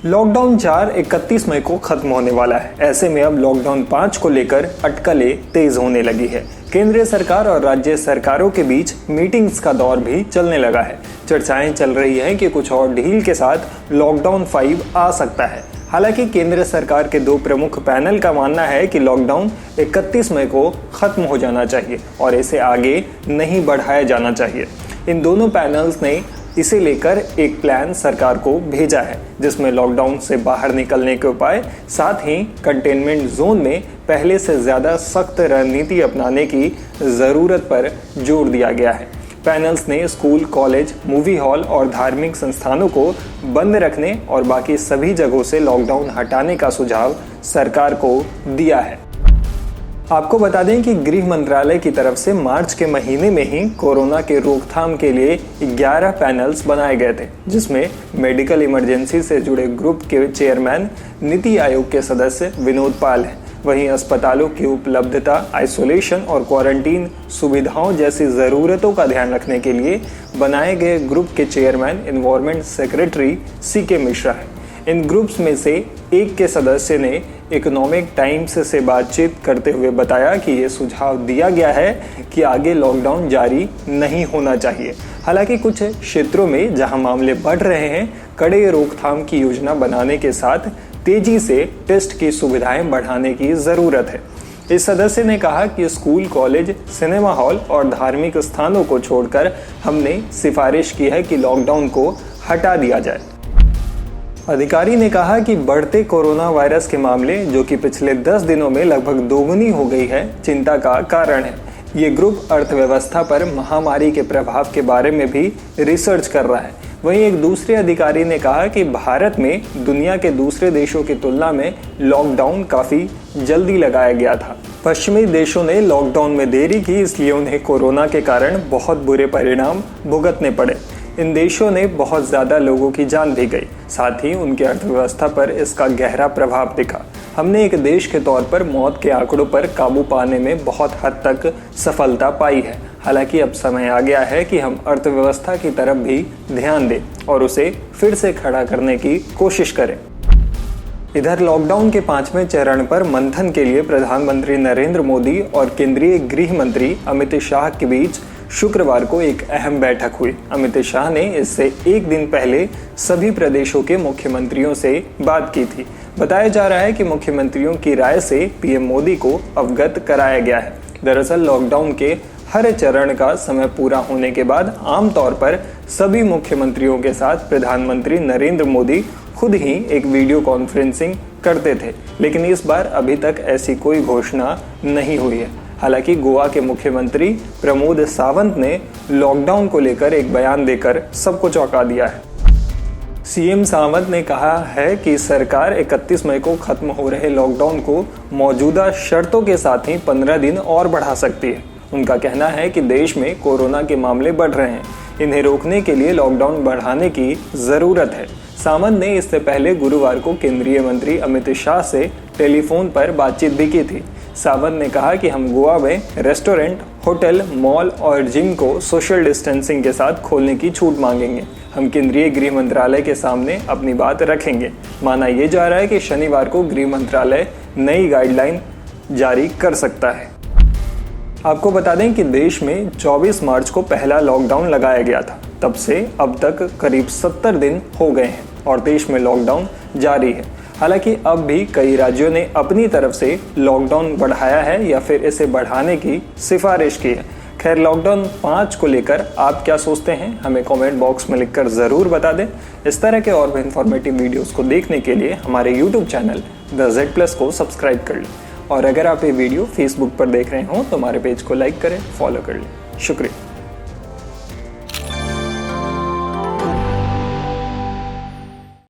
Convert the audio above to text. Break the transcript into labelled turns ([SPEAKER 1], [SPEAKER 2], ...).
[SPEAKER 1] Lockdown 4 31 मई को खत्म होने वाला है। ऐसे में अब लॉकडाउन 5 को लेकर अटकलें तेज होने लगी है। केंद्रीय सरकार और राज्य सरकारों के बीच मीटिंग्स का दौर भी चलने लगा है। चर्चाएं चल रही हैं कि कुछ और ढील के साथ लॉकडाउन 5 आ सकता है। हालांकि केंद्र सरकार के दो प्रमुख पैनल का मानना है कि लॉकडाउन 31 मई को खत्म हो जाना चाहिए और इसे आगे नहीं बढ़ाया जाना चाहिए। इन दोनों पैनल्स ने इसे लेकर एक प्लान सरकार को भेजा है, जिसमें लॉकडाउन से बाहर निकलने के उपाय, साथ ही कंटेनमेंट जोन में पहले से ज़्यादा सख्त रणनीति अपनाने की ज़रूरत पर जोर दिया गया है। पैनल्स ने स्कूल, कॉलेज, मूवी हॉल और धार्मिक संस्थानों को बंद रखने और बाकी सभी जगहों से लॉकडाउन हटाने का सुझाव सरकार को दिया है। आपको बता दें कि गृह मंत्रालय की तरफ से मार्च के महीने में ही कोरोना के रोकथाम के लिए 11 पैनल्स बनाए गए थे, जिसमें मेडिकल इमरजेंसी से जुड़े ग्रुप के चेयरमैन नीति आयोग के सदस्य विनोद पाल हैं। वहीं अस्पतालों की उपलब्धता, आइसोलेशन और क्वारंटीन सुविधाओं जैसी ज़रूरतों का ध्यान रखने के लिए बनाए गए ग्रुप के chairman environment secretary CK Mishra है। इन ग्रुप्स में से एक के सदस्य ने इकोनॉमिक टाइम्स से बातचीत करते हुए बताया कि ये सुझाव दिया गया है कि आगे लॉकडाउन जारी नहीं होना चाहिए। हालांकि कुछ क्षेत्रों में जहां मामले बढ़ रहे हैं, कड़े रोकथाम की योजना बनाने के साथ तेजी से टेस्ट की सुविधाएं बढ़ाने की ज़रूरत है। इस सदस्य ने कहा कि स्कूल, कॉलेज, सिनेमा हॉल और धार्मिक स्थानों को छोड़कर हमने सिफारिश की है कि लॉकडाउन को हटा दिया जाए। अधिकारी ने कहा कि बढ़ते कोरोना वायरस के मामले, जो कि पिछले 10 दिनों में लगभग दोगुनी हो गई है, चिंता का कारण है। ये ग्रुप अर्थव्यवस्था पर महामारी के प्रभाव के बारे में भी रिसर्च कर रहा है। वहीं एक दूसरे अधिकारी ने कहा कि भारत में दुनिया के दूसरे देशों की तुलना में लॉकडाउन काफ़ी जल्दी लगाया गया था। पश्चिमी देशों ने लॉकडाउन में देरी की, इसलिए उन्हें कोरोना के कारण बहुत बुरे परिणाम भुगतने पड़े। इन देशों ने बहुत ज़्यादा लोगों की जान भी गई, साथ ही उनकी अर्थव्यवस्था पर इसका गहरा प्रभाव दिखा। हमने एक देश के तौर पर मौत के आंकड़ों पर काबू पाने में बहुत हद तक सफलता पाई है। हालांकि अब समय आ गया है कि हम अर्थव्यवस्था की तरफ भी ध्यान दें और उसे फिर से खड़ा करने की कोशिश करें। इधर लॉकडाउन के 5वें चरण पर मंथन के लिए प्रधानमंत्री नरेंद्र मोदी और केंद्रीय गृह मंत्री अमित शाह के बीच शुक्रवार को एक अहम बैठक हुई। अमित शाह ने इससे एक दिन पहले सभी प्रदेशों के मुख्यमंत्रियों से बात की थी। बताया जा रहा है कि मुख्यमंत्रियों की राय से PM मोदी को अवगत कराया गया है। दरअसल लॉकडाउन के हर चरण का समय पूरा होने के बाद आमतौर पर सभी मुख्यमंत्रियों के साथ प्रधानमंत्री नरेंद्र मोदी खुद ही एक वीडियो कॉन्फ्रेंसिंग करते थे, लेकिन इस बार अभी तक ऐसी कोई घोषणा नहीं हुई है। हालांकि गोवा के मुख्यमंत्री प्रमोद सावंत ने लॉकडाउन को लेकर एक बयान देकर सबको चौंका दिया है। CM सावंत ने कहा है कि सरकार 31 मई को खत्म हो रहे लॉकडाउन को मौजूदा शर्तों के साथ ही 15 दिन और बढ़ा सकती है। उनका कहना है कि देश में कोरोना के मामले बढ़ रहे हैं, इन्हें रोकने के लिए लॉकडाउन बढ़ाने की ज़रूरत है। सावंत ने इससे पहले गुरुवार को केंद्रीय मंत्री अमित शाह से टेलीफोन पर बातचीत भी की थी। सावंत ने कहा कि हम गोवा में रेस्टोरेंट, होटल, मॉल और जिम को सोशल डिस्टेंसिंग के साथ खोलने की छूट मांगेंगे। हम केंद्रीय गृह मंत्रालय के सामने अपनी बात रखेंगे। माना यह जा रहा है कि शनिवार को गृह मंत्रालय नई गाइडलाइन जारी कर सकता है। आपको बता दें कि देश में 24 मार्च को पहला लॉकडाउन लगाया गया था। तब से अब तक करीब 70 दिन हो गए हैं और देश में लॉकडाउन जारी है। हालांकि अब भी कई राज्यों ने अपनी तरफ से लॉकडाउन बढ़ाया है या फिर इसे बढ़ाने की सिफारिश की है। खैर, लॉकडाउन 5 को लेकर आप क्या सोचते हैं, हमें कमेंट बॉक्स में लिखकर ज़रूर बता दें। इस तरह के और भी इन्फॉर्मेटिव वीडियोस को देखने के लिए हमारे YouTube चैनल द Z+ को सब्सक्राइब कर लें। और अगर आप ये वीडियो फेसबुक पर देख रहे हो तो हमारे पेज को लाइक करें, फॉलो कर लें। शुक्रिया।